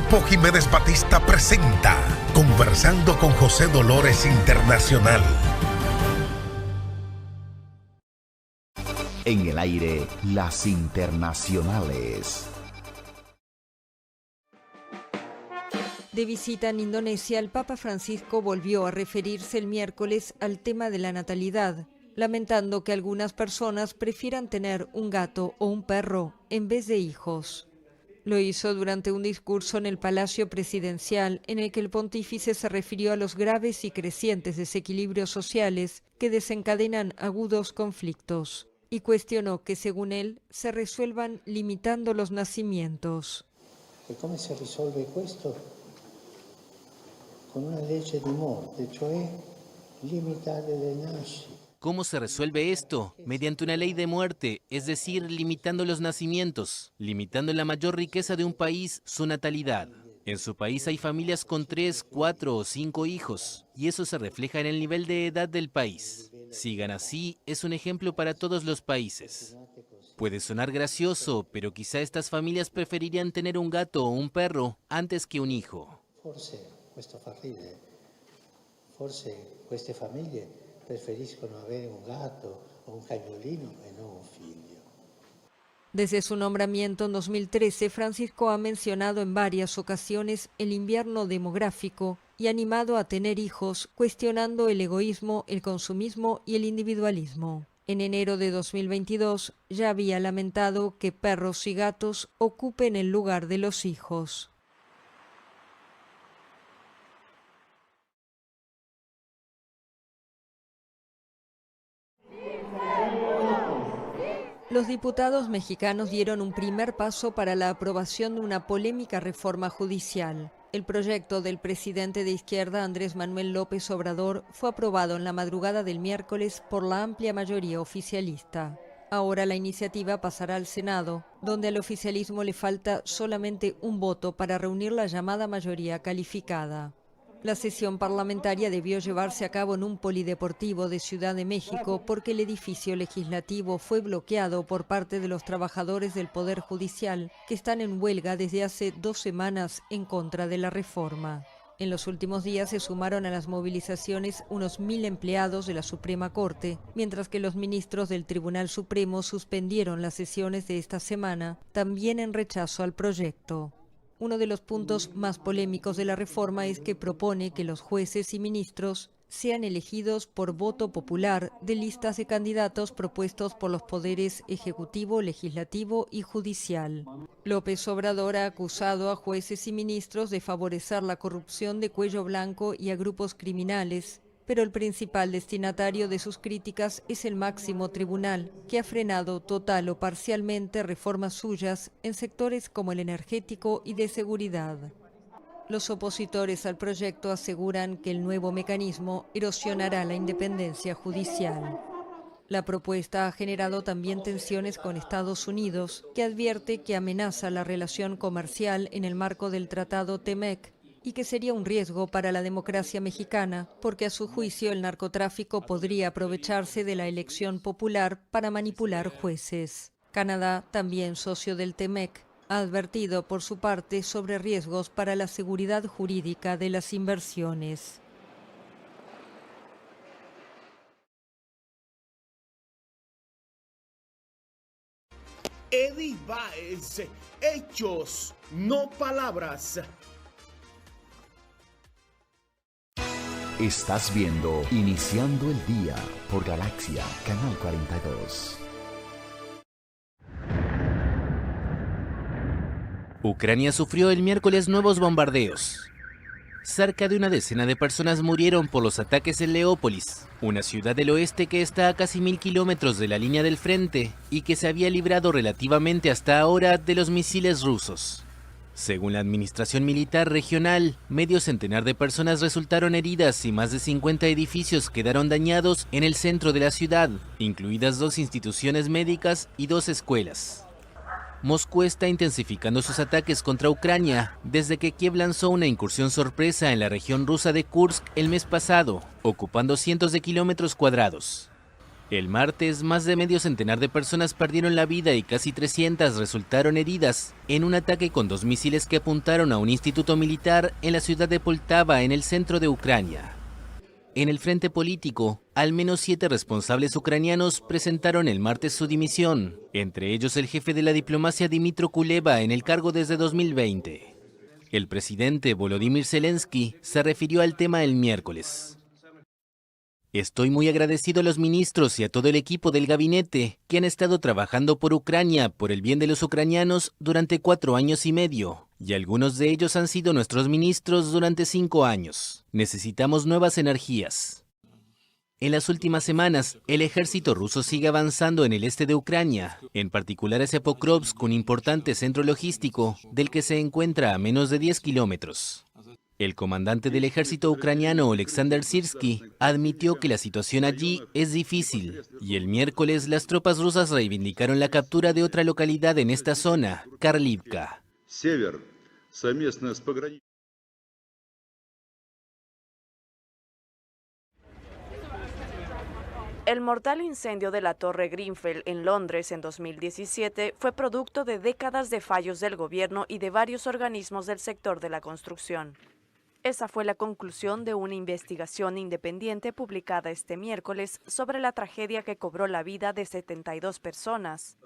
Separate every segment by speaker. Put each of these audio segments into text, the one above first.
Speaker 1: Grupo Jiménez Batista presenta Conversando con José Dolores Internacional.
Speaker 2: En el aire, las internacionales.
Speaker 3: De visita en Indonesia, el Papa Francisco volvió a referirse el miércoles al tema de la natalidad, lamentando que algunas personas prefieran tener un gato o un perro en vez de hijos. Lo hizo durante un discurso en el Palacio Presidencial, en el que el pontífice se refirió a los graves y crecientes desequilibrios sociales que desencadenan agudos conflictos, y cuestionó que, según él, se resuelvan limitando los nacimientos.
Speaker 4: ¿Cómo se resuelve esto? Con una ley de muerte, cioè limitare le nascite.
Speaker 5: ¿Cómo se resuelve esto? Mediante una ley de muerte, es decir, limitando los nacimientos, limitando la mayor riqueza de un país, su natalidad. En su país hay familias con 3, 4 o 5 hijos, y eso se refleja en el nivel de edad del país. Sigan así, es un ejemplo para todos los países. Puede sonar gracioso, pero quizá estas familias preferirían tener un gato o un perro antes que un hijo.
Speaker 4: Forse questo fa ridere. Forse queste famiglie preferiscono avere un gato o un cagnolino e non un figlio.
Speaker 3: Desde su nombramiento en 2013, Francisco ha mencionado en varias ocasiones el invierno demográfico y animado a tener hijos, cuestionando el egoísmo, el consumismo y el individualismo. En enero de 2022 ya había lamentado que perros y gatos ocupen el lugar de los hijos. Los diputados mexicanos dieron un primer paso para la aprobación de una polémica reforma judicial. El proyecto del presidente de izquierda Andrés Manuel López Obrador fue aprobado en la madrugada del miércoles por la amplia mayoría oficialista. Ahora la iniciativa pasará al Senado, donde al oficialismo le falta solamente un voto para reunir la llamada mayoría calificada. La sesión parlamentaria debió llevarse a cabo en un polideportivo de Ciudad de México porque el edificio legislativo fue bloqueado por parte de los trabajadores del Poder Judicial, que están en huelga desde hace 2 semanas en contra de la reforma. En los últimos días se sumaron a las movilizaciones unos 1.000 empleados de la Suprema Corte, mientras que los ministros del Tribunal Supremo suspendieron las sesiones de esta semana, también en rechazo al proyecto. Uno de los puntos más polémicos de la reforma es que propone que los jueces y ministros sean elegidos por voto popular de listas de candidatos propuestos por los poderes ejecutivo, legislativo y judicial. López Obrador ha acusado a jueces y ministros de favorecer la corrupción de cuello blanco y a grupos criminales, pero el principal destinatario de sus críticas es el máximo tribunal, que ha frenado total o parcialmente reformas suyas en sectores como el energético y de seguridad. Los opositores al proyecto aseguran que el nuevo mecanismo erosionará la independencia judicial. La propuesta ha generado también tensiones con Estados Unidos, que advierte que amenaza la relación comercial en el marco del Tratado TEMEC, y que sería un riesgo para la democracia mexicana, porque a su juicio el narcotráfico podría aprovecharse de la elección popular para manipular jueces. Canadá, también socio del TEMEC, ha advertido por su parte sobre riesgos para la seguridad jurídica de las inversiones.
Speaker 6: Eddie Baez, hechos, no palabras.
Speaker 2: Estás viendo Iniciando el Día por Galaxia, Canal 42.
Speaker 5: Ucrania sufrió el miércoles nuevos bombardeos. Cerca de una decena de personas murieron por los ataques en Leópolis, una ciudad del oeste que está a casi 1.000 kilómetros de la línea del frente y que se había librado relativamente hasta ahora de los misiles rusos. Según la administración militar regional, medio centenar de personas resultaron heridas y más de 50 edificios quedaron dañados en el centro de la ciudad, incluidas 2 instituciones médicas y 2 escuelas. Moscú está intensificando sus ataques contra Ucrania desde que Kiev lanzó una incursión sorpresa en la región rusa de Kursk el mes pasado, ocupando cientos de kilómetros cuadrados. El martes, más de medio centenar de personas perdieron la vida y casi 300 resultaron heridas en un ataque con 2 misiles que apuntaron a un instituto militar en la ciudad de Poltava, en el centro de Ucrania. En el frente político, al menos 7 responsables ucranianos presentaron el martes su dimisión, entre ellos el jefe de la diplomacia Dmytro Kuleba, en el cargo desde 2020. El presidente Volodymyr Zelensky se refirió al tema el miércoles. Estoy muy agradecido a los ministros y a todo el equipo del gabinete que han estado trabajando por Ucrania, por el bien de los ucranianos, durante 4 años y medio. Y algunos de ellos han sido nuestros ministros durante 5 años. Necesitamos nuevas energías. En las últimas semanas, el ejército ruso sigue avanzando en el este de Ucrania, en particular hacia Pokrovsk, un importante centro logístico del que se encuentra a menos de 10 kilómetros. El comandante del ejército ucraniano, Oleksandr Syrsky, admitió que la situación allí es difícil, y el miércoles las tropas rusas reivindicaron la captura de otra localidad en esta zona, Karlivka.
Speaker 7: El mortal incendio de la Torre Grenfell en Londres en 2017 fue producto de décadas de fallos del gobierno y de varios organismos del sector de la construcción. Esa fue la conclusión de una investigación independiente publicada este miércoles sobre la tragedia que cobró la vida de 72 personas.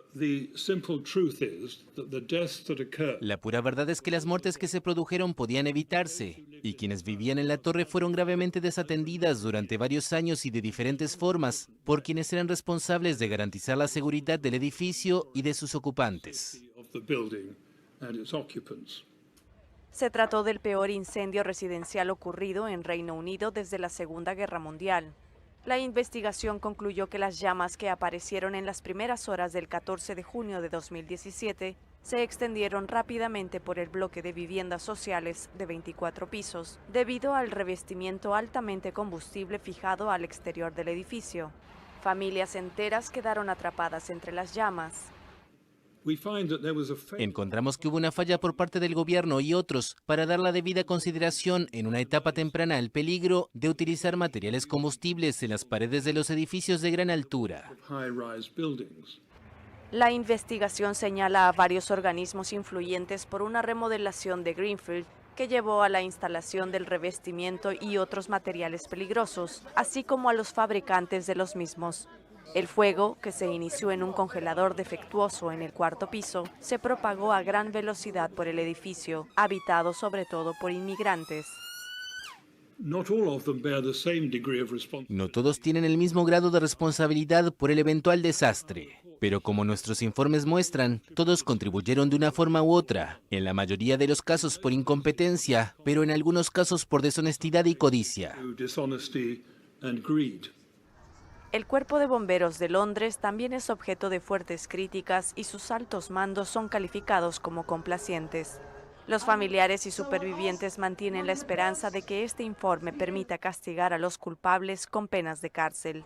Speaker 5: La pura verdad es que las muertes que se produjeron podían evitarse, y quienes vivían en la torre fueron gravemente desatendidas durante varios años y de diferentes formas por quienes eran responsables de garantizar la seguridad del edificio y de sus ocupantes.
Speaker 7: Se trató del peor incendio residencial ocurrido en Reino Unido desde la Segunda Guerra Mundial. La investigación concluyó que las llamas que aparecieron en las primeras horas del 14 de junio de 2017 se extendieron rápidamente por el bloque de viviendas sociales de 24 pisos, debido al revestimiento altamente combustible fijado al exterior del edificio. Familias enteras quedaron atrapadas entre las llamas.
Speaker 5: Encontramos que hubo una falla por parte del gobierno y otros para dar la debida consideración en una etapa temprana al peligro de utilizar materiales combustibles en las paredes de los edificios de gran altura.
Speaker 7: La investigación señala a varios organismos influyentes por una remodelación de Grenfell que llevó a la instalación del revestimiento y otros materiales peligrosos, así como a los fabricantes de los mismos. El fuego, que se inició en un congelador defectuoso en el 4º piso, se propagó a gran velocidad por el edificio, habitado sobre todo por inmigrantes.
Speaker 5: No todos tienen el mismo grado de responsabilidad por el eventual desastre, pero como nuestros informes muestran, todos contribuyeron de una forma u otra, en la mayoría de los casos por incompetencia, pero en algunos casos por deshonestidad y codicia.
Speaker 7: El Cuerpo de Bomberos de Londres también es objeto de fuertes críticas y sus altos mandos son calificados como complacientes. Los familiares y supervivientes mantienen la esperanza de que este informe permita castigar a los culpables con penas de cárcel.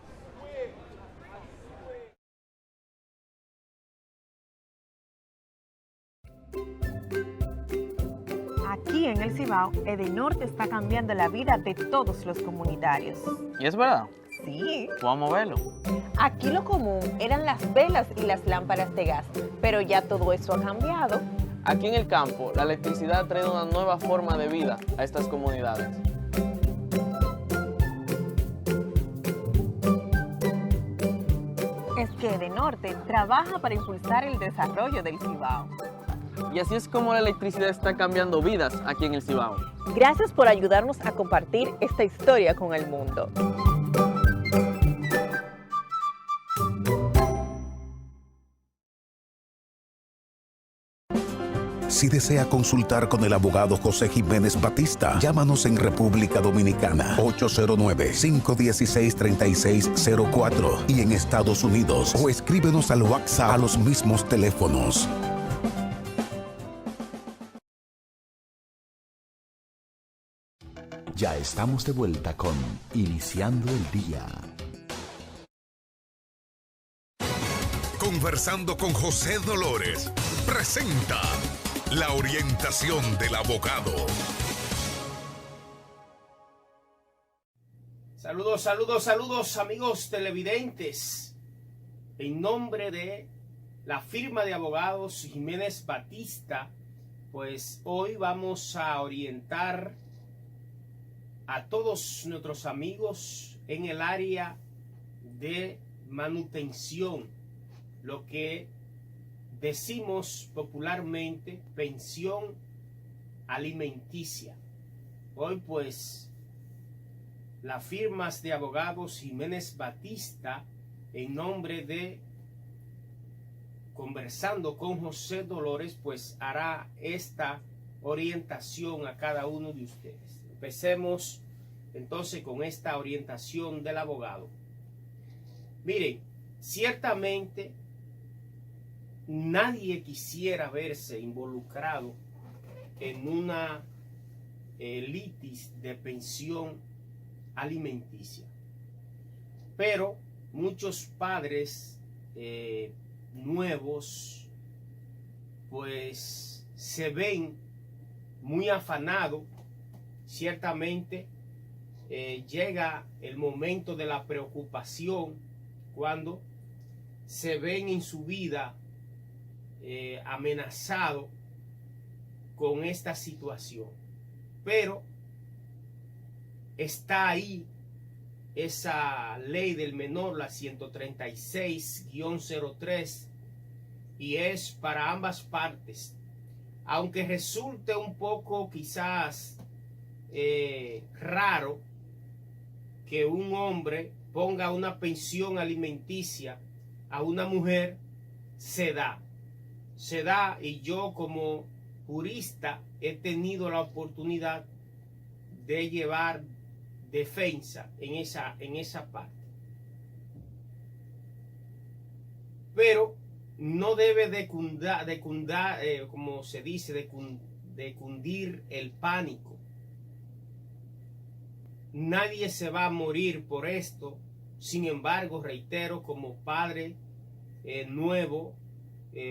Speaker 8: Aquí en el Cibao, Edenorte está cambiando la vida de todos los comunitarios.
Speaker 9: ¿Y es verdad?
Speaker 8: Sí.
Speaker 9: Vamos a verlo.
Speaker 8: Aquí lo común eran las velas y las lámparas de gas, pero ya todo eso ha cambiado.
Speaker 9: Aquí en el campo, la electricidad ha traído una nueva forma de vida a estas comunidades.
Speaker 8: Es que Edenorte trabaja para impulsar el desarrollo del Cibao.
Speaker 9: Y así es como la electricidad está cambiando vidas aquí en el Cibao.
Speaker 8: Gracias por ayudarnos a compartir esta historia con el mundo.
Speaker 1: Si desea consultar con el abogado José Jiménez Batista, llámanos en República Dominicana 809-516-3604 y en Estados Unidos o escríbenos al WhatsApp a los mismos teléfonos.
Speaker 2: Ya estamos de vuelta con Iniciando el Día.
Speaker 1: Conversando con José Dolores presenta la orientación del abogado.
Speaker 6: Saludos, saludos, saludos, amigos televidentes. en nombre de la firma de abogados Jiménez Batista, pues hoy vamos a orientar a todos nuestros amigos en el área de manutención, lo que decimos popularmente pensión alimenticia. Hoy pues las firmas de abogados Jiménez Batista, en nombre de Conversando con José Dolores, pues hará esta orientación a cada uno de ustedes. Empecemos entonces con esta orientación del abogado. Miren, ciertamente nadie quisiera verse involucrado en una litis de pensión alimenticia, pero muchos padres nuevos pues se ven muy afanados. Ciertamente llega el momento de la preocupación cuando se ven en su vida amenazados con esta situación, pero está ahí esa ley del menor, la 136-03, y es para ambas partes. Aunque resulte un poco quizás raro que un hombre ponga una pensión alimenticia a una mujer, se da, y yo como jurista he tenido la oportunidad de llevar defensa en esa parte. Pero no debe de como se dice, de cundir el pánico. Nadie se va a morir por esto. Sin embargo, reitero, como padre nuevo,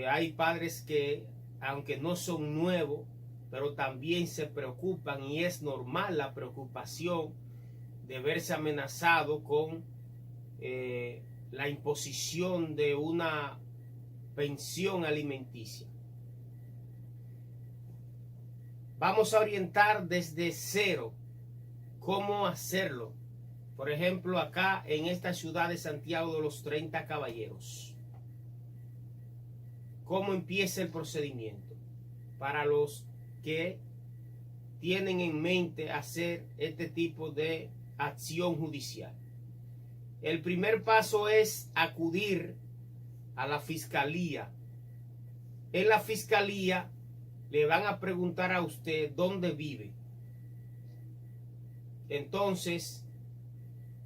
Speaker 6: hay padres que, aunque no son nuevos, pero también se preocupan, y es normal la preocupación de verse amenazado con la imposición de una pensión alimenticia. Vamos a orientar desde cero cómo hacerlo. Por ejemplo, acá en esta ciudad de Santiago de los 30 Caballeros. ¿Cómo empieza el procedimiento? Para los que tienen en mente hacer este tipo de acción judicial. El primer paso es acudir a la fiscalía. En la fiscalía le van a preguntar a usted dónde vive. Entonces,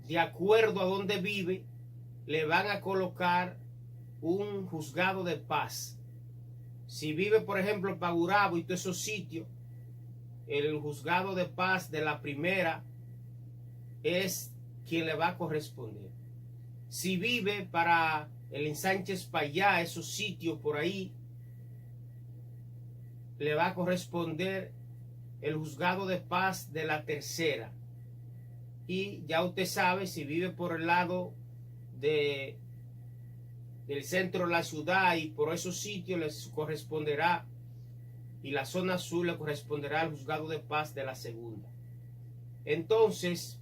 Speaker 6: de acuerdo a dónde vive, le van a colocar un juzgado de paz. Si vive, por ejemplo, en Pagurabo y todos esos sitios, el juzgado de paz de la primera es quien le va a corresponder. Si vive para el Ensánchez Payá, esos sitios por ahí, le va a corresponder el juzgado de paz de la tercera. Y ya usted sabe, si vive por el lado del centro de la ciudad y por esos sitios, les corresponderá, y la zona sur le corresponderá al juzgado de paz de la segunda. Entonces,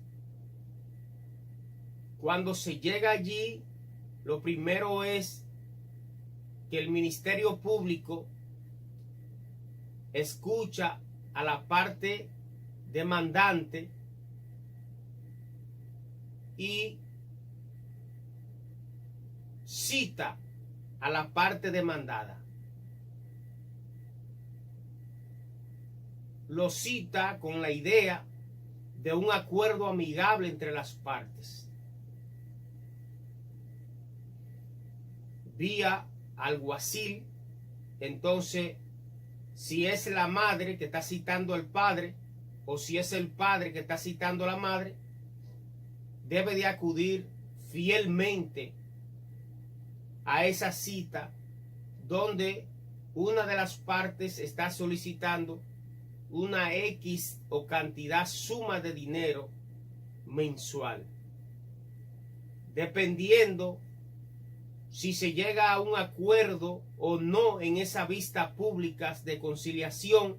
Speaker 6: cuando se llega allí, lo primero es que el Ministerio Público escucha a la parte demandante y cita a la parte demandada. Lo cita con la idea de un acuerdo amigable entre las partes. Vía alguacil, entonces, si es la madre que está citando al padre, o si es el padre que está citando a la madre, debe de acudir fielmente a esa cita donde una de las partes está solicitando una X o cantidad suma de dinero mensual, dependiendo si se llega a un acuerdo o no en esa vista pública de conciliación,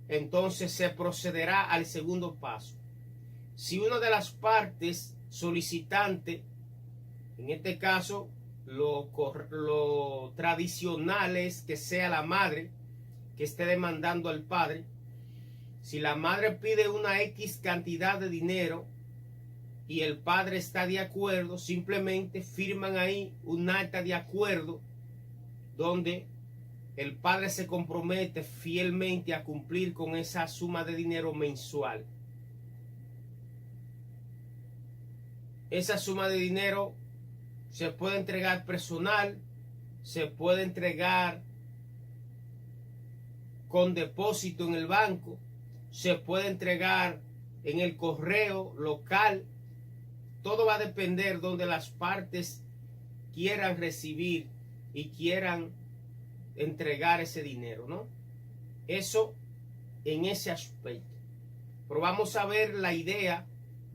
Speaker 6: entonces se procederá al segundo paso. Si una de las partes solicitantes, en este caso lo tradicional es que sea la madre que esté demandando al padre, si la madre pide una X cantidad de dinero y el padre está de acuerdo, simplemente firman ahí un acta de acuerdo donde el padre se compromete fielmente a cumplir con esa suma de dinero mensual. Esa suma de dinero se puede entregar personal, se puede entregar con depósito en el banco, se puede entregar en el correo local. Todo va a depender donde las partes quieran recibir y quieran entregar ese dinero, ¿no? Eso en ese aspecto. Pero vamos a ver la idea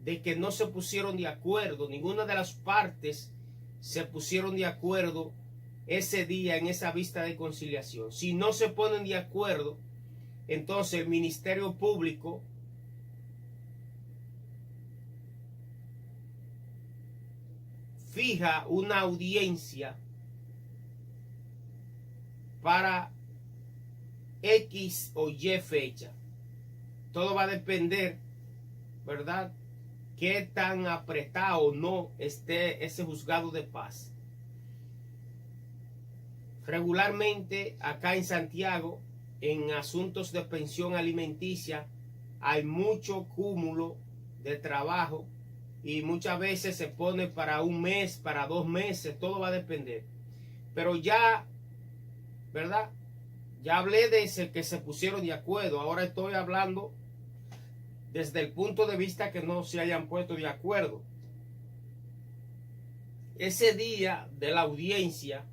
Speaker 6: de que no se pusieron de acuerdo, ninguna de las partes se pusieron de acuerdo ese día en esa vista de conciliación. Si no se ponen de acuerdo, entonces el Ministerio Público fija una audiencia para X o Y fecha. Todo va a depender, ¿verdad?, qué tan apretado o no esté ese juzgado de paz. Regularmente acá en Santiago, en asuntos de pensión alimenticia, hay mucho cúmulo de trabajo y muchas veces se pone para un mes, para 2 meses, todo va a depender. Pero ya, ¿verdad? Ya hablé de ese que se pusieron de acuerdo, ahora estoy hablando desde el punto de vista que no se hayan puesto de acuerdo. Ese día de la audiencia,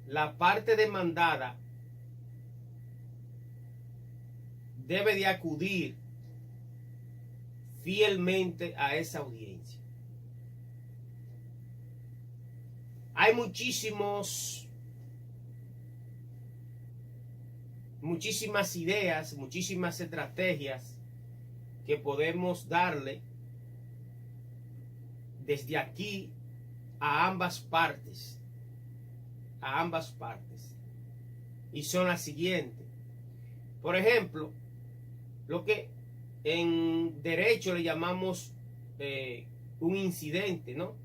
Speaker 6: la parte demandada debe de acudir fielmente a esa audiencia. Hay muchísimas ideas, muchísimas estrategias que podemos darle desde aquí a ambas partes. Y son las siguientes. Por ejemplo, lo que en derecho le llamamos un incidente, ¿no?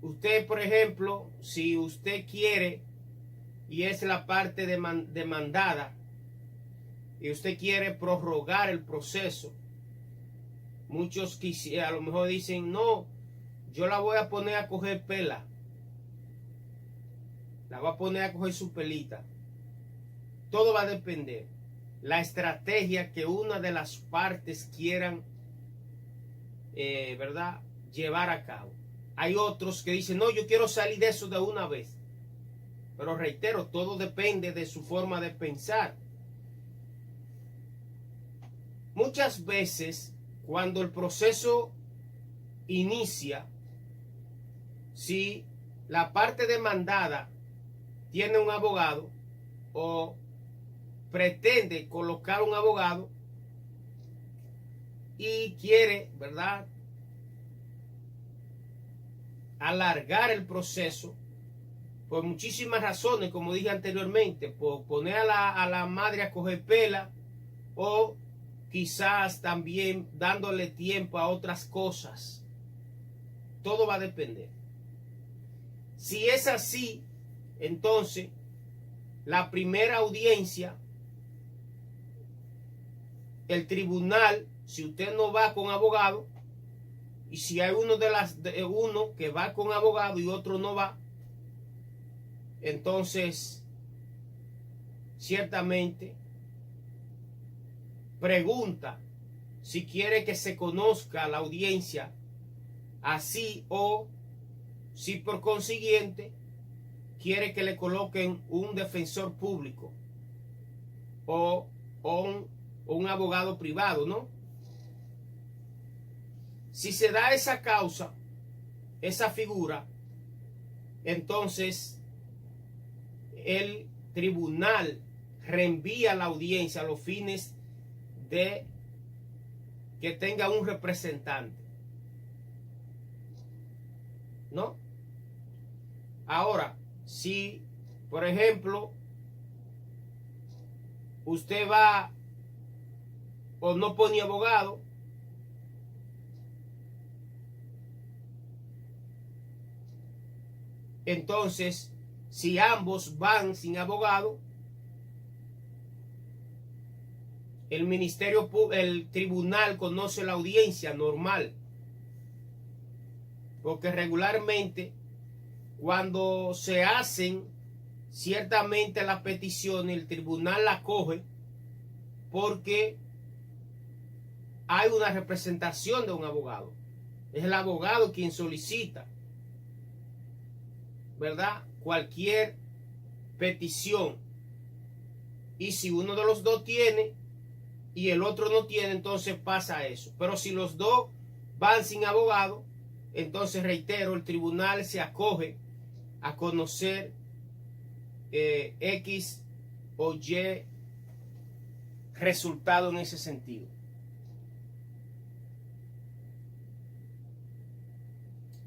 Speaker 6: Usted, por ejemplo, si usted quiere y es la parte demandada y usted quiere prorrogar el proceso, muchos a lo mejor dicen, no, yo la voy a poner a coger pela, la voy a poner a coger su pelita. Todo va a depender la estrategia que una de las partes quieran, ¿verdad?, llevar a cabo. Hay otros que dicen, no, yo quiero salir de eso de una vez. Pero reitero, todo depende de su forma de pensar. Muchas veces, cuando el proceso inicia, si la parte demandada tiene un abogado o pretende colocar un abogado y quiere, ¿verdad?, alargar el proceso por muchísimas razones, como dije anteriormente, por poner a la madre a coger pela o quizás también dándole tiempo a otras cosas. Todo va a depender. Si es así, entonces la primera audiencia, el tribunal, si usted no va con abogado, y si hay uno que va con abogado y otro no va, entonces ciertamente pregunta si quiere que se conozca la audiencia así, o si por consiguiente quiere que le coloquen un defensor público o un abogado privado, ¿no? Si se da esa causa, esa figura, entonces el tribunal reenvía la audiencia a los fines de que tenga un representante, ¿no? Ahora, si, por ejemplo, usted va o no pone abogado, entonces, si ambos van sin abogado, el tribunal conoce la audiencia normal, porque regularmente cuando se hacen ciertamente las peticiones, el tribunal la coge porque hay una representación de un abogado. Es el abogado quien solicita, ¿verdad?, cualquier petición. Y si uno de los dos tiene y el otro no tiene, entonces pasa eso. Pero si los dos van sin abogado, entonces, reitero, el tribunal se acoge a conocer X o Y resultado en ese sentido.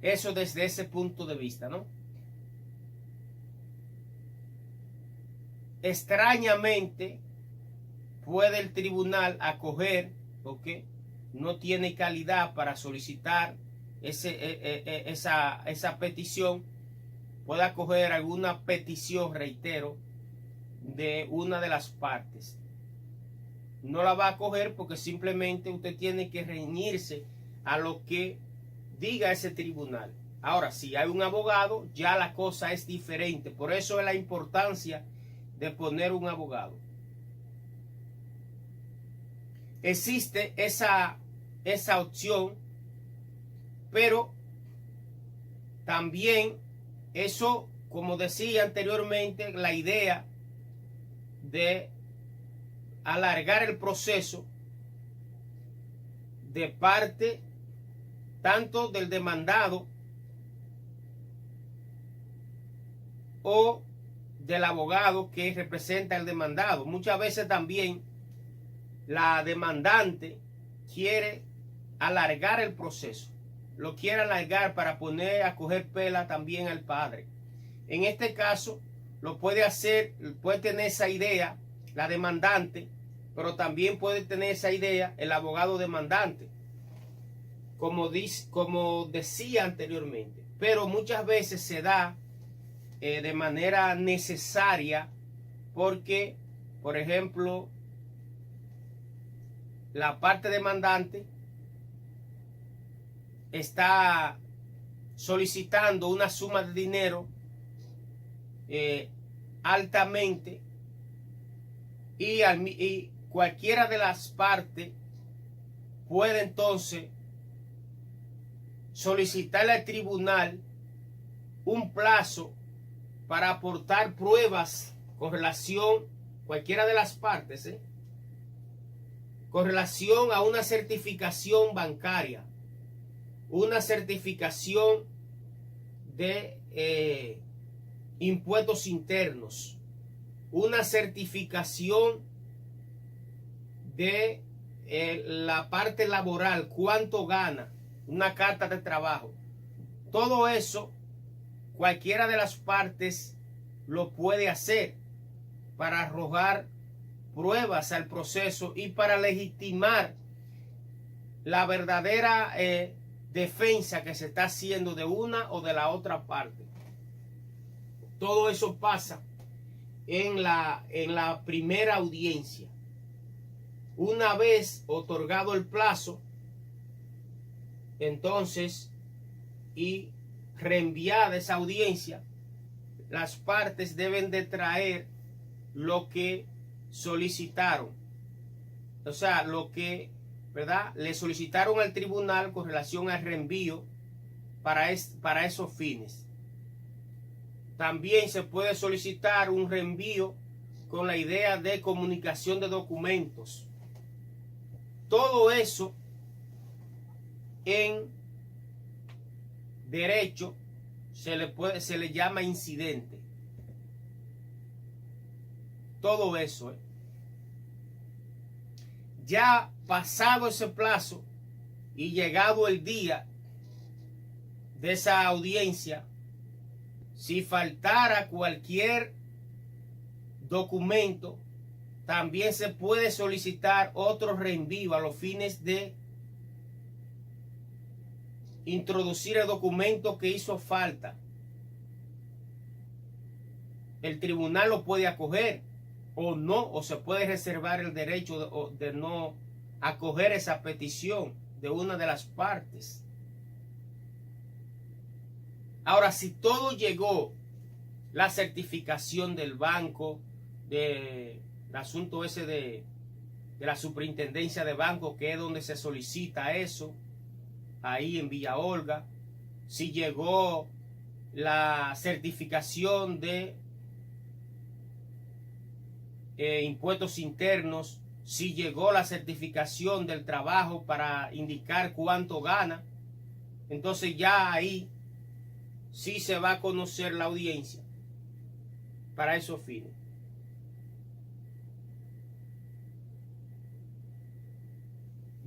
Speaker 6: Eso desde ese punto de vista, ¿no? Extrañamente puede el tribunal acoger, porque no tiene calidad para solicitar esa petición, puede acoger alguna petición, reitero, de una de las partes. No la va a acoger porque simplemente usted tiene que reñirse a lo que diga ese tribunal. Ahora, si hay un abogado, ya la cosa es diferente. Por eso es la importancia de poner un abogado. Existe esa opción, pero también eso, como decía anteriormente, la idea de alargar el proceso de parte tanto del demandado o del abogado que representa al demandado. Muchas veces también la demandante quiere alargar el proceso, lo quiere alargar para poner a coger pela también al padre. En este caso lo puede hacer, puede tener esa idea la demandante, pero también puede tener esa idea el abogado demandante, como decía anteriormente. Pero muchas veces se da de manera necesaria porque, por ejemplo, la parte demandante está solicitando una suma de dinero altamente y cualquiera de las partes puede entonces solicitarle al tribunal un plazo para aportar pruebas con relación, cualquiera de las partes, con relación a una certificación bancaria, una certificación de impuestos internos, una certificación de la parte laboral, cuánto gana, una carta de trabajo. Todo eso, cualquiera de las partes lo puede hacer para arrojar pruebas al proceso y para legitimar la verdadera defensa que se está haciendo de una o de la otra parte. Todo eso pasa en la primera audiencia. Una vez otorgado el plazo, entonces, y reenviada esa audiencia, las partes deben de traer lo que solicitaron. O sea, lo que, ¿verdad?, le solicitaron al tribunal con relación al reenvío para esos fines. También se puede solicitar un reenvío con la idea de comunicación de documentos. Todo eso en derecho se le llama incidente. Todo eso, ya pasado ese plazo y llegado el día de esa audiencia, si faltara cualquier documento, también se puede solicitar otro reenvío a los fines de introducir el documento que hizo falta. El tribunal lo puede acoger o no, o se puede reservar el derecho de no acoger esa petición de una de las partes. Ahora, si todo llegó, la certificación del banco, del asunto ese de la superintendencia de banco, que es donde se solicita eso, ahí en Villa Olga, si llegó la certificación de impuestos internos, si llegó la certificación del trabajo para indicar cuánto gana, entonces ya ahí sí se va a conocer la audiencia para esos fines.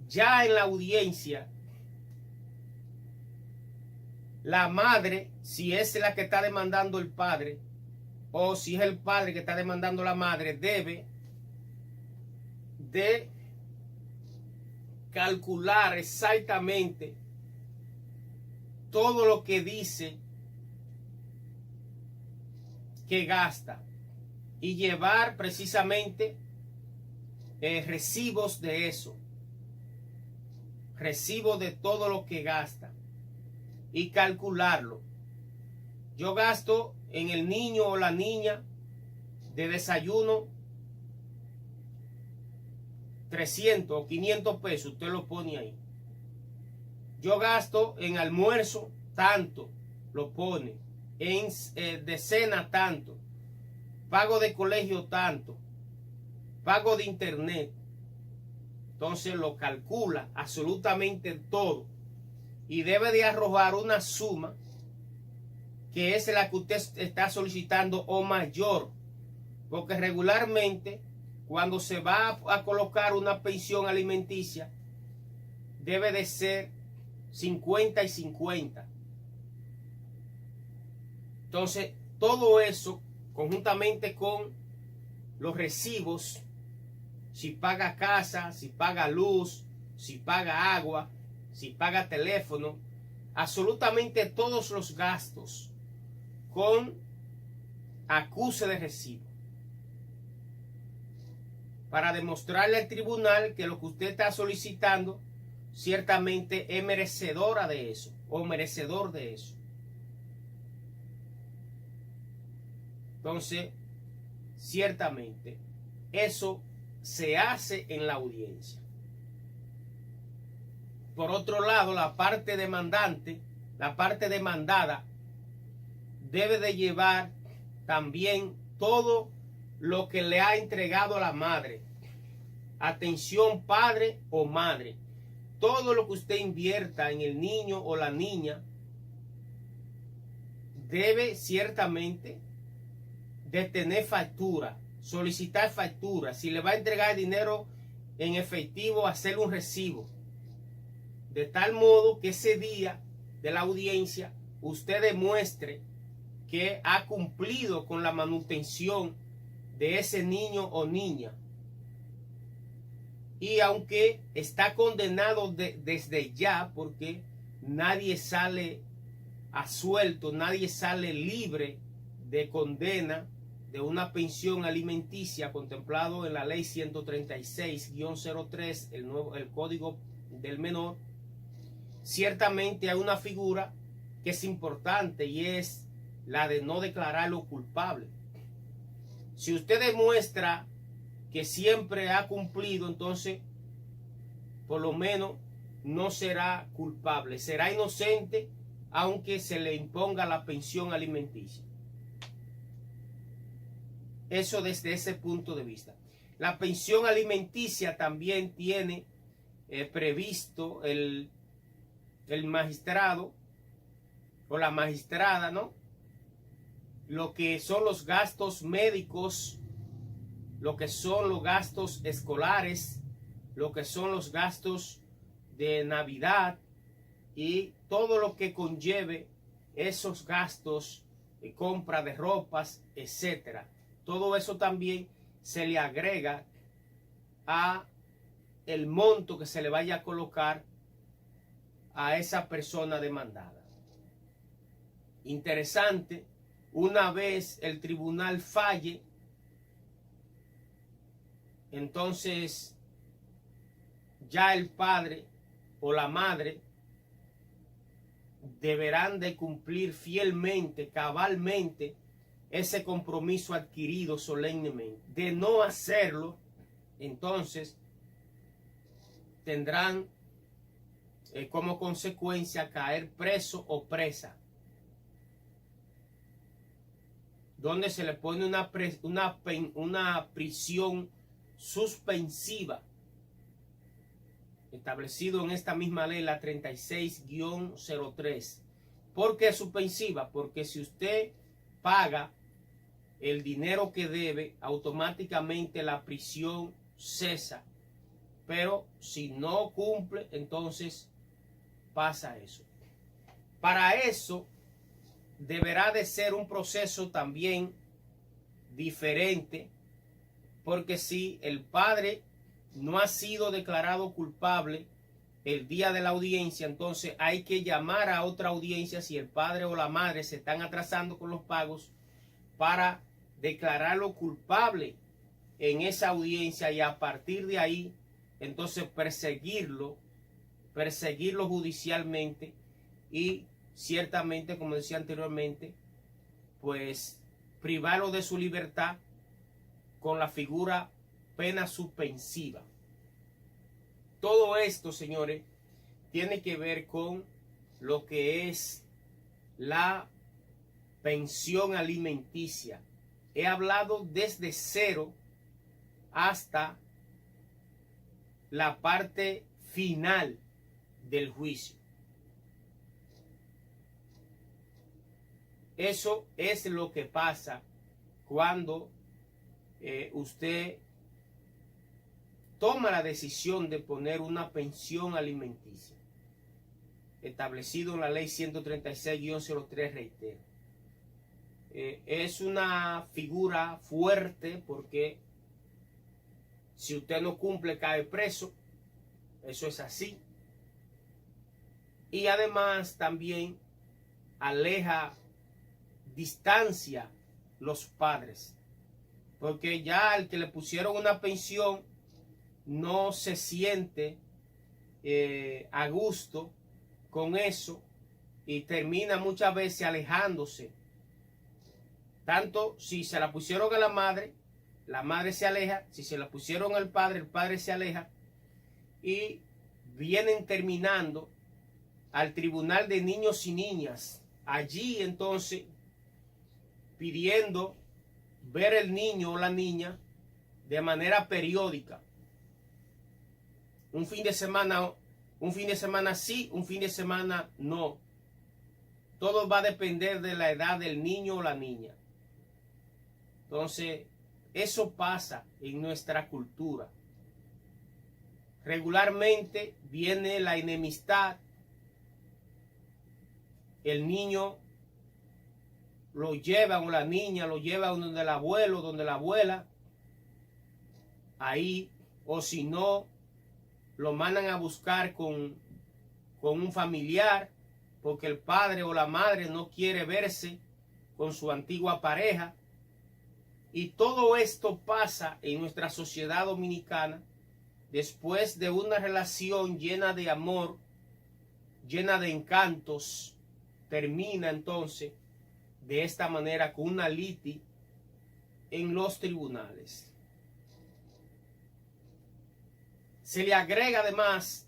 Speaker 6: Ya en la audiencia, la madre, si es la que está demandando el padre, o si es el padre que está demandando la madre, debe de calcular exactamente todo lo que dice que gasta y llevar precisamente recibos de eso, recibos de todo lo que gasta y calcularlo. Yo gasto en el niño o la niña de desayuno 300 o 500 pesos, usted lo pone ahí. Yo gasto en almuerzo tanto, lo pone. En de cena tanto. Pago de colegio tanto. Pago de internet. Entonces lo calcula absolutamente todo. Y debe de arrojar una suma que es la que usted está solicitando o mayor. Porque regularmente cuando se va a colocar una pensión alimenticia debe de ser 50 y 50. Entonces todo eso conjuntamente con los recibos, si paga casa, si paga luz, si paga agua, si paga teléfono, absolutamente todos los gastos con acuse de recibo, para demostrarle al tribunal que lo que usted está solicitando ciertamente es merecedora de eso o merecedor de eso. Entonces, ciertamente, eso se hace en la audiencia. Por otro lado, la parte demandante, la parte demandada, debe de llevar también todo lo que le ha entregado la madre. Atención, padre o madre. Todo lo que usted invierta en el niño o la niña debe ciertamente de tener factura, solicitar factura. Si le va a entregar dinero en efectivo, hacer un recibo. De tal modo que ese día de la audiencia usted demuestre que ha cumplido con la manutención de ese niño o niña. Y aunque está condenado desde ya, porque nadie sale absuelto, nadie sale libre de condena de una pensión alimenticia contemplado en la ley 136-03, el Código del Menor, ciertamente hay una figura que es importante y es la de no declararlo culpable. Si usted demuestra que siempre ha cumplido, entonces por lo menos no será culpable, será inocente aunque se le imponga la pensión alimenticia. Eso desde ese punto de vista. La pensión alimenticia también tiene previsto el magistrado o la magistrada, ¿no? Lo que son los gastos médicos, lo que son los gastos escolares, lo que son los gastos de Navidad y todo lo que conlleve esos gastos de compra de ropas, etcétera. Todo eso también se le agrega a el monto que se le vaya a colocar a esa persona demandada. Interesante, una vez el tribunal falle, entonces ya el padre o la madre deberán de cumplir fielmente, cabalmente, ese compromiso adquirido solemnemente. De no hacerlo, entonces tendrán como consecuencia caer preso o presa, donde se le pone una prisión suspensiva, establecido en esta misma ley, la 36-03. ¿Por qué suspensiva? Porque si usted paga el dinero que debe, automáticamente la prisión cesa. Pero si no cumple, entonces pasa eso. Para eso deberá de ser un proceso también diferente, porque si el padre no ha sido declarado culpable el día de la audiencia, entonces hay que llamar a otra audiencia si el padre o la madre se están atrasando con los pagos para declararlo culpable en esa audiencia y a partir de ahí entonces perseguirlo judicialmente y ciertamente, como decía anteriormente, pues privarlo de su libertad con la figura pena suspensiva. Todo esto, señores, tiene que ver con lo que es la pensión alimenticia. He hablado desde cero hasta la parte final del juicio. Eso es lo que pasa cuando usted toma la decisión de poner una pensión alimenticia, establecido en la ley 136-03, reitero. Es una figura fuerte porque si usted no cumple cae preso, eso es así. Y además también aleja, distancia los padres, porque ya al que le pusieron una pensión no se siente a gusto con eso y termina muchas veces alejándose. Tanto si se la pusieron a la madre se aleja. Si se la pusieron al padre, el padre se aleja. Y vienen terminando al tribunal de niños y niñas. Allí entonces pidiendo ver el niño o la niña de manera periódica. Un fin de semana sí, un fin de semana no. Todo va a depender de la edad del niño o la niña. Entonces, eso pasa en nuestra cultura. Regularmente viene la enemistad. El niño lo lleva o la niña lo lleva donde el abuelo, donde la abuela. Ahí, o si no, lo mandan a buscar con un familiar porque el padre o la madre no quiere verse con su antigua pareja. Y todo esto pasa en nuestra sociedad dominicana después de una relación llena de amor, llena de encantos. Termina entonces de esta manera con una litis en los tribunales. Se le agrega además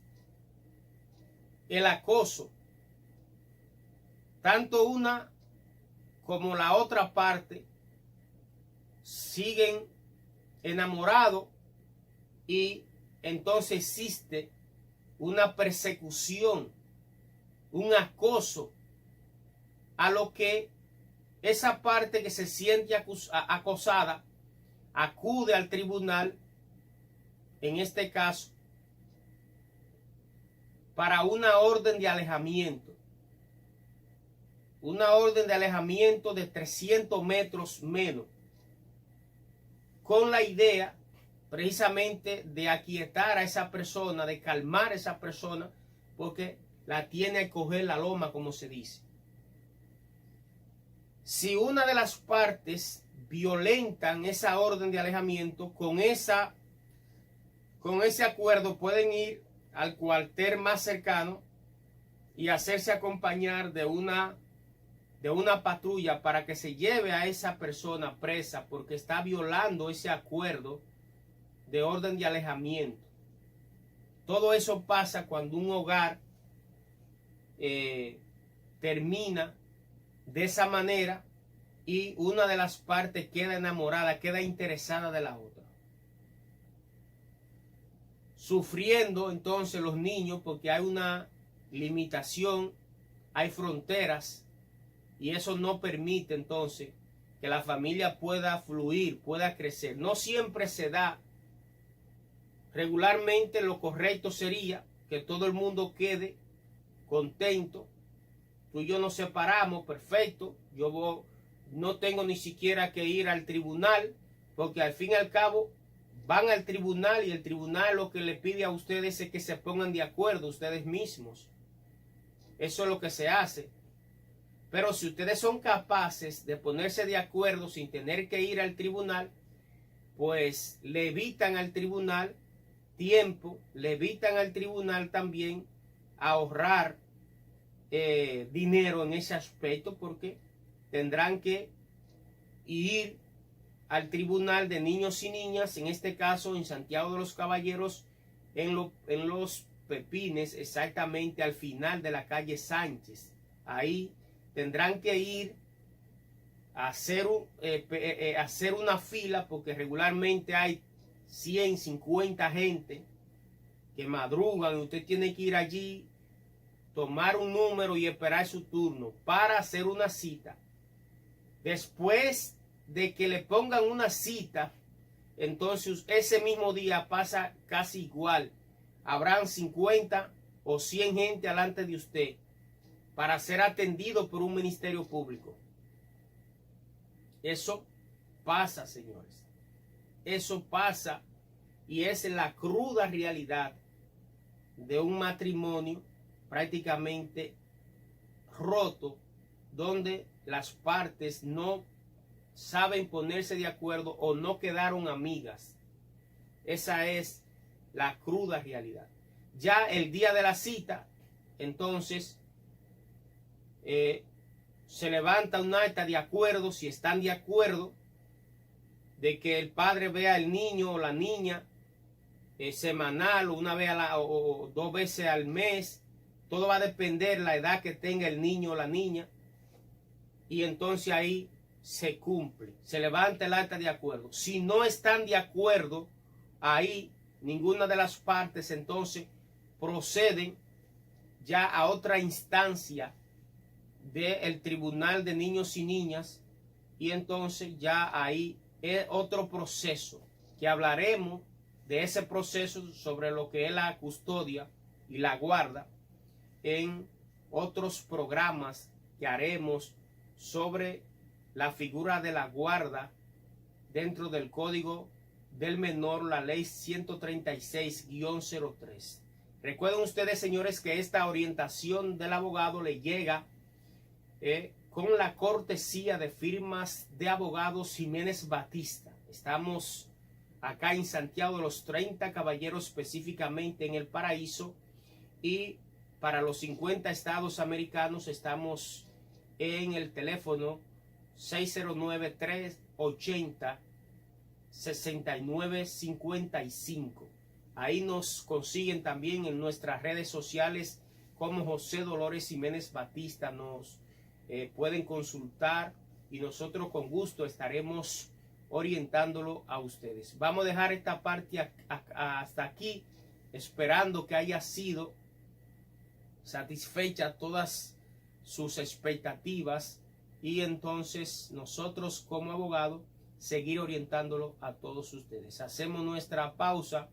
Speaker 6: el acoso. Tanto una como la otra parte siguen enamorados y entonces existe una persecución un acoso, a lo que esa parte que se siente acosada acude al tribunal, en este caso, para una orden de alejamiento. Una orden de alejamiento de 300 metros menos, con la idea precisamente de aquietar a esa persona, de calmar a esa persona, porque la tiene a coger la loma, como se dice. Si una de las partes violentan esa orden de alejamiento, con ese acuerdo pueden ir al cuartel más cercano y hacerse acompañar de una patrulla para que se lleve a esa persona presa porque está violando ese acuerdo de orden de alejamiento. Todo eso pasa cuando un hogar termina de esa manera y una de las partes queda enamorada, queda interesada de la otra. Sufriendo entonces los niños porque hay una limitación, hay fronteras, y eso no permite entonces que la familia pueda fluir, pueda crecer. No siempre se da. Regularmente lo correcto sería que todo el mundo quede contento. Tú y yo nos separamos, perfecto. Yo no tengo ni siquiera que ir al tribunal, porque al fin y al cabo van al tribunal y el tribunal lo que le pide a ustedes es que se pongan de acuerdo ustedes mismos. Eso es lo que se hace. Pero si ustedes son capaces de ponerse de acuerdo sin tener que ir al tribunal, pues le evitan al tribunal tiempo, le evitan al tribunal también ahorrar dinero en ese aspecto, porque tendrán que ir al tribunal de niños y niñas, en este caso en Santiago de los Caballeros, en los Pepines, exactamente al final de la calle Sánchez. Ahí tendrán que ir a hacer una fila, porque regularmente hay 150 gente que madrugan y usted tiene que ir allí, tomar un número y esperar su turno para hacer una cita. Después de que le pongan una cita, entonces ese mismo día pasa casi igual. Habrán 50 o 100 gente delante de usted para ser atendido por un ministerio público. Eso pasa, señores. Eso pasa, y es la cruda realidad de un matrimonio prácticamente roto, donde las partes no saben ponerse de acuerdo o no quedaron amigas. Esa es la cruda realidad. Ya el día de la cita, entonces se levanta un acta de acuerdo, si están de acuerdo, de que el padre vea al niño o la niña semanal, o una vez o 2 veces al mes. Todo va a depender la edad que tenga el niño o la niña, y entonces ahí se cumple, se levanta el acta de acuerdo. Si no están de acuerdo, ahí ninguna de las partes entonces proceden ya a otra instancia del Tribunal de Niños y Niñas, y entonces ya ahí es otro proceso, que hablaremos de ese proceso sobre lo que es la custodia y la guarda en otros programas que haremos sobre la figura de la guarda dentro del Código del Menor, la ley 136-03. Recuerden ustedes, señores, que esta orientación del abogado le llega con la cortesía de Firmas de Abogados Jiménez Batista. Estamos acá en Santiago de los 30 Caballeros, específicamente en El Paraíso, y para los 50 estados americanos estamos en el teléfono 609-380-6955. Ahí nos consiguen también en nuestras redes sociales como José Dolores Jiménez Batista. Nos pueden consultar y nosotros con gusto estaremos orientándolo a ustedes. Vamos a dejar esta parte hasta aquí, esperando que haya sido satisfecha todas sus expectativas y entonces nosotros como abogados seguir orientándolo a todos ustedes. Hacemos nuestra pausa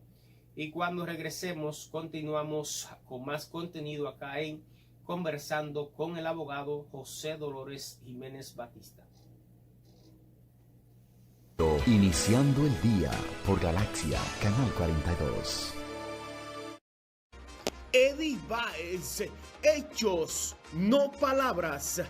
Speaker 6: y cuando regresemos continuamos con más contenido acá en Conversando con el abogado José Dolores Jiménez Batista.
Speaker 2: Iniciando el día por Galaxia, Canal 42.
Speaker 10: Eddie Baez, hechos, no palabras.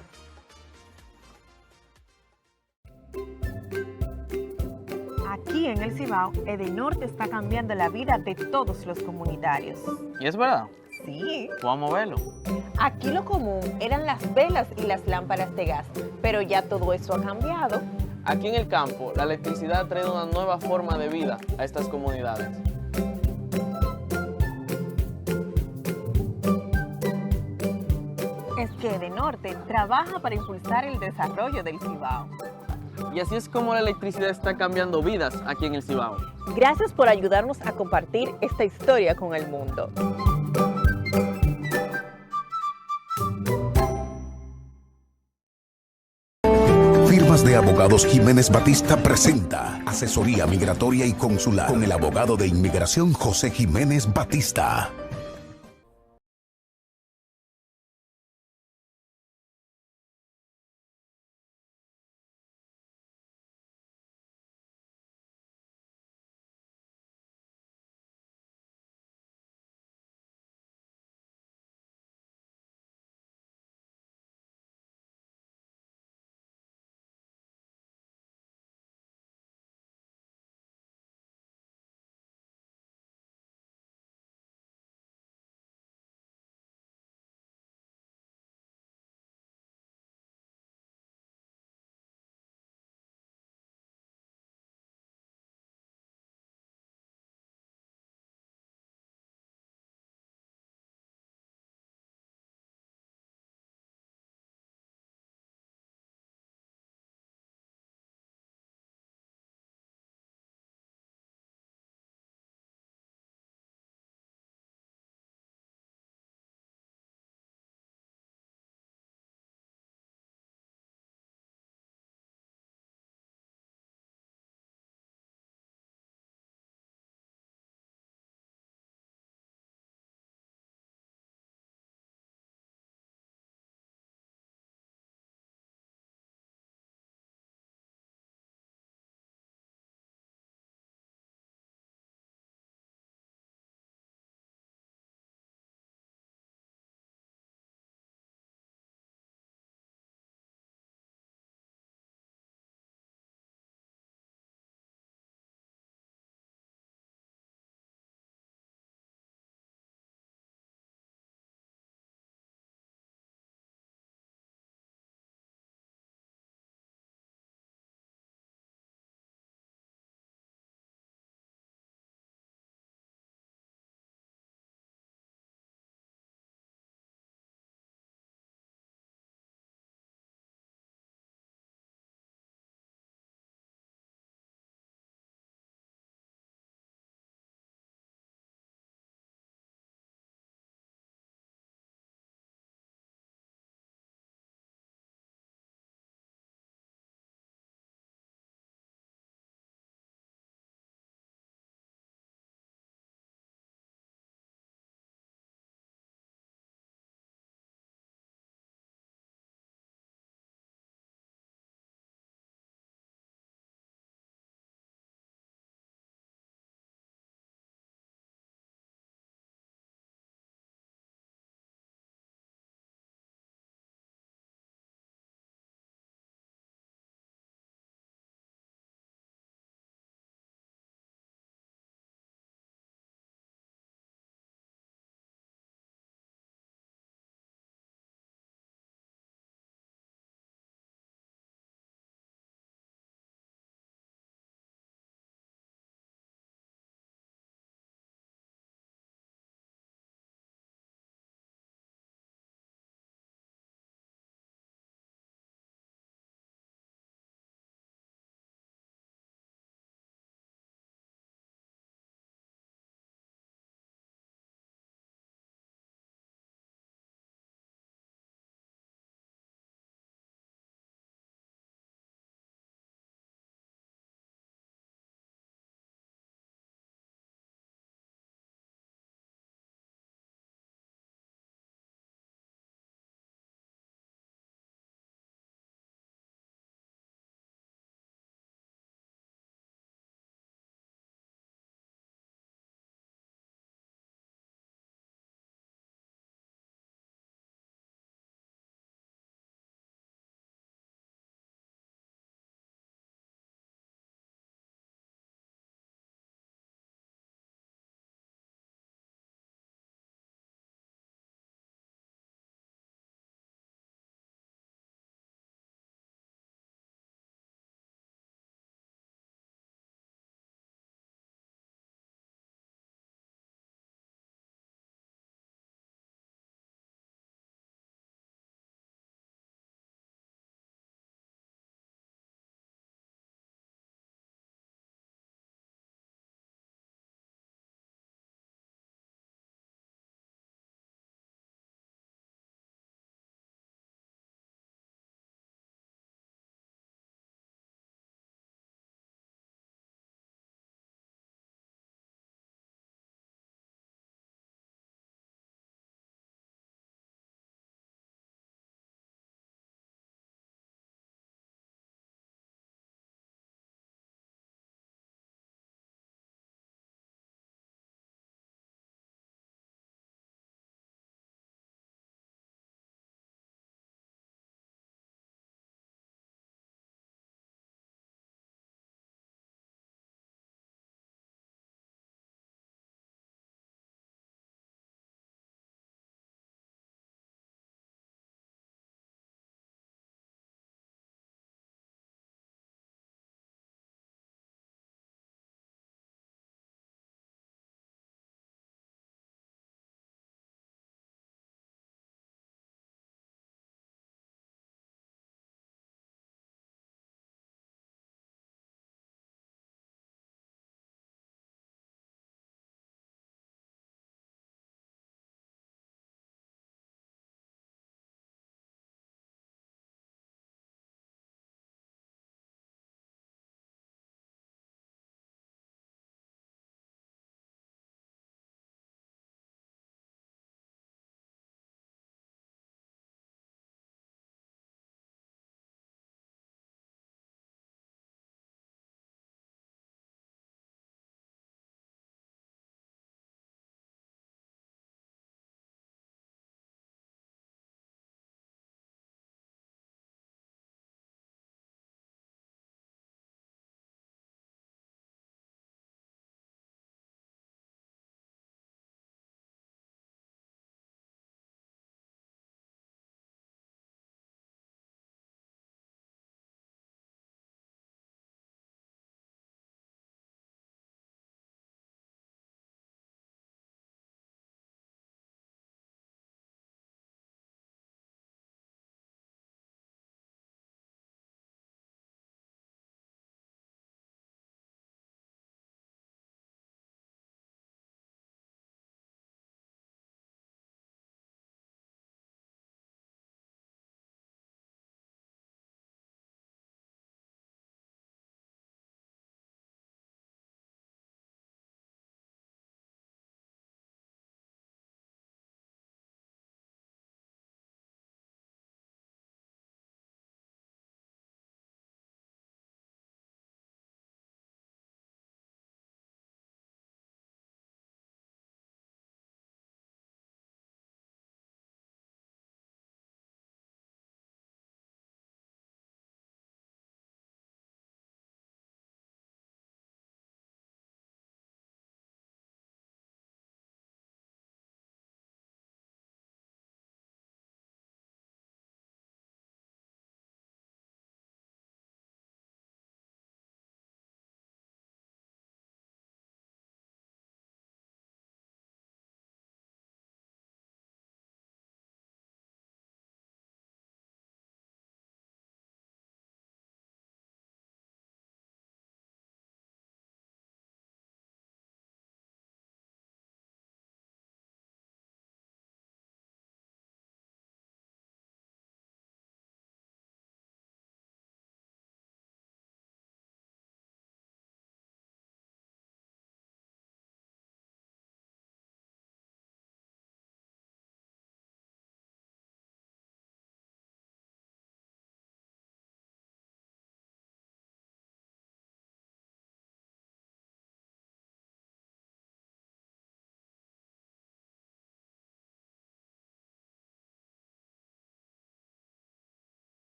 Speaker 8: Aquí en el Cibao, Edenorte está cambiando la vida de todos los comunitarios.
Speaker 9: ¿Y es verdad?
Speaker 8: Sí.
Speaker 9: Vamos a verlo.
Speaker 8: Aquí lo común eran las velas y las lámparas de gas, pero ya todo eso ha cambiado.
Speaker 9: Aquí en el campo, la electricidad ha traído una nueva forma de vida a estas comunidades.
Speaker 8: Es que Edenorte trabaja para impulsar el desarrollo del Cibao.
Speaker 9: Y así es como la electricidad está cambiando vidas aquí en el Cibao.
Speaker 8: Gracias por ayudarnos a compartir esta historia con el mundo.
Speaker 1: Firmas de Abogados Jiménez Batista presenta asesoría migratoria y consular con el abogado de inmigración José Jiménez Batista.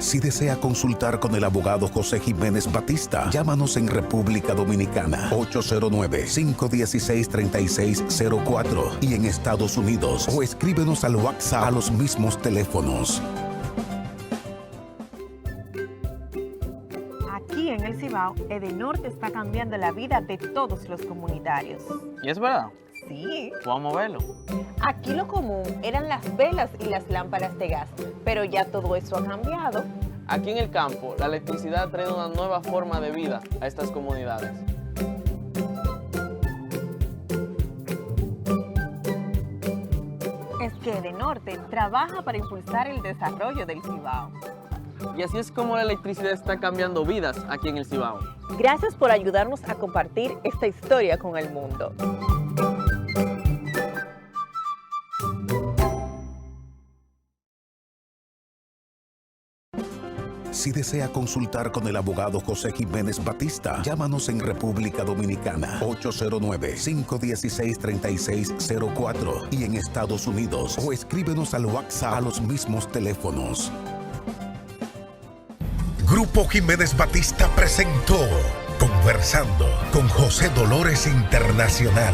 Speaker 1: Si desea consultar con el abogado José Jiménez Batista, llámanos en República Dominicana 809-516-3604 y en Estados Unidos o escríbenos al WhatsApp a los mismos teléfonos.
Speaker 8: Aquí en el Cibao, Edenorte está cambiando la vida de todos los comunitarios.
Speaker 9: ¿Y es verdad?
Speaker 8: Sí.
Speaker 9: Vamos a verlo.
Speaker 8: Aquí lo común eran las velas y las lámparas de gas, pero ya todo eso ha cambiado.
Speaker 9: Aquí en el campo, la electricidad trae una nueva forma de vida a estas comunidades.
Speaker 8: Es que Edenorte trabaja para impulsar el desarrollo del Cibao.
Speaker 9: Y así es como la electricidad está cambiando vidas aquí en el Cibao.
Speaker 8: Gracias por ayudarnos a compartir esta historia con el mundo.
Speaker 1: Si desea consultar con el abogado José Jiménez Batista, llámanos en República Dominicana 809-516-3604 y en Estados Unidos o escríbenos al WhatsApp a los mismos teléfonos. Grupo Jiménez Batista presentó Conversando con José Dolores Internacional.